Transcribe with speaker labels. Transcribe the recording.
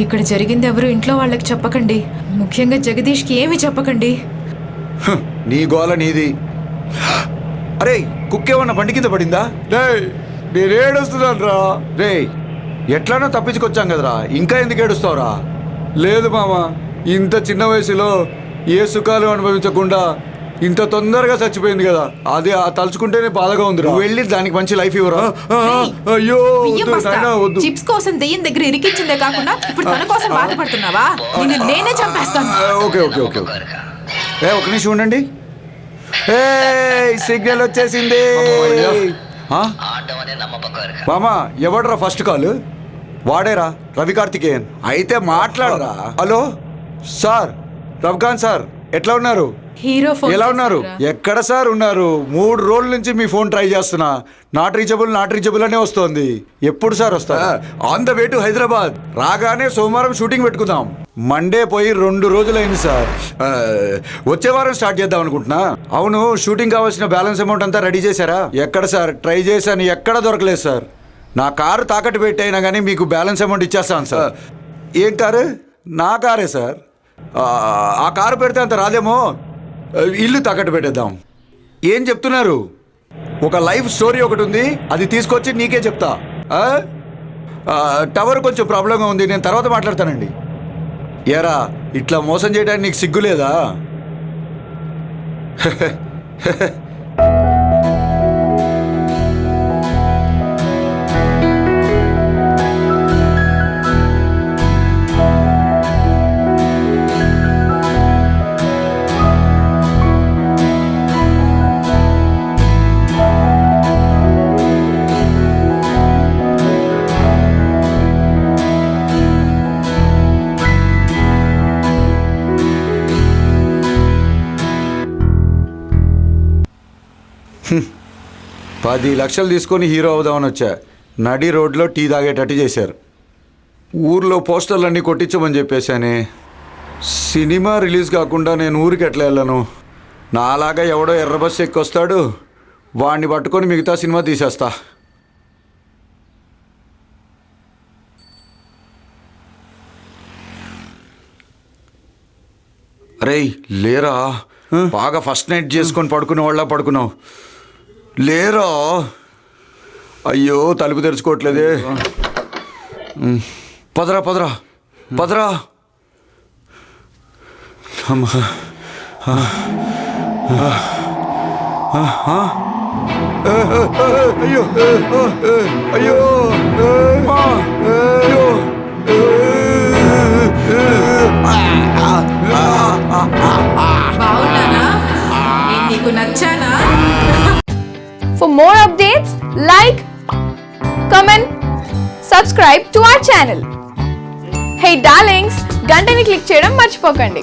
Speaker 1: ఇక్కడ జరిగింది ఎవరు ఇంట్లో వాళ్ళకి చెప్పకండి. ముఖ్యంగా జగదీష్కి ఏమి చెప్పకండి.
Speaker 2: నీ గోల నీది. అరే కుక్కేమన్నా బండి కింద పడిందా? నేను ఏడుస్తున్నాను రా. రే ఎట్లానో తప్పించుకొచ్చాం కదరా, ఇంకా ఎందుకు ఏడుస్తావురా? లేదు మామ, ఇంత చిన్న వయసులో ఏ సుఖాలు అనుభవించకుండా ఇంత తొందరగా చచ్చిపోయింది కదా, అది తలుచుకుంటేనే బాధగా ఉంది. వెళ్ళి దానికి మంచి లైఫ్ ఇవ్వరా? అయ్యో వద్దు.
Speaker 1: చిప్స్ కోసం దెయ్యం దగ్గర ఇరికించిందే కాకుండా ఇప్పుడు తన కోసం బాధపడుతున్నావా? నేనే చంపేస్తాను.
Speaker 2: ఓకే ఓకే ఓకే ఒక నిమిషం ఉండండి. సిగ్నల్ వచ్చేసింది. మామా ఎవడరా ఫస్ట్ కాల్? వాడేరా, రవి కార్తికేయన్. అయితే మాట్లాడరా. హలో సార్, రవికాంత్ సార్, ఎట్లా ఉన్నారు?
Speaker 1: హీరో ఫోన్
Speaker 2: ఎలా ఉన్నారు? ఎక్కడ సార్ ఉన్నారు? 3 రోజుల నుంచి మీ ఫోన్ ట్రై చేస్తున్నా, నాట్ రీచబుల్ అనే వస్తోంది. ఎప్పుడు సార్ వస్తారా? On the way to Hyderabad. రాగానే సోమవారం షూటింగ్ పెట్టుకుందాం. మండే పోయి 2 రోజులైంది సార్. వచ్చే వారం స్టార్ట్ చేద్దాం అనుకుంటున్నా. అవును, షూటింగ్ కావాల్సిన బ్యాలెన్స్ అమౌంట్ అంతా రెడీ చేశారా? ఎక్కడ సార్? ట్రై చేశాను, ఎక్కడ దొరకలేదు సార్. నా కారు తాకట్టు పెట్టయినా కానీ మీకు బ్యాలెన్స్ అమౌంట్ ఇచ్చేస్తాను సార్. ఏం కారు? నా కారే సార్. ఆ కారు పెడితే అంత రాదేమో. ఇల్లు తాకట్టు పెట్టేద్దాం. ఏం చెప్తున్నారు? ఒక లైఫ్ స్టోరీ ఒకటి ఉంది, అది తీసుకొచ్చి నీకే చెప్తా. టవర్ కొంచెం ప్రాబ్లంగా ఉంది, నేను తర్వాత మాట్లాడతానండి. ఏరా, ఇట్లా మోసం చేయడానికి నీకు సిగ్గులేదా? $10 లక్షలు తీసుకొని హీరో అవుదామని వచ్చా. నడి రోడ్లో టీ తాగేటట్టు చేశారు. ఊర్లో పోస్టర్లన్నీ కొట్టించమని చెప్పేశానే. సినిమా రిలీజ్ కాకుండా నేను ఊరికి ఎట్లా వెళ్ళను? నాలాగా ఎవడో ఎర్ర బస్సు ఎక్కొస్తాడు, వాడిని పట్టుకొని మిగతా సినిమా తీసేస్తా. అరే లేరా, బాగా ఫస్ట్ నైట్ చేసుకొని పడుకునే వాళ్ళ పడుకున్నావు. లేరా, అయ్యో తలుపు తెరుచుకోవట్లేదే. పదరా పదరా పదరా. అయ్యో అయ్యో అయ్యో.
Speaker 1: బాగున్నానా? నీకు నచ్చానా?
Speaker 3: For more updates, like, comment, subscribe to our channel. Hey darlings, గంటని click చేయడం మర్చిపోకండి.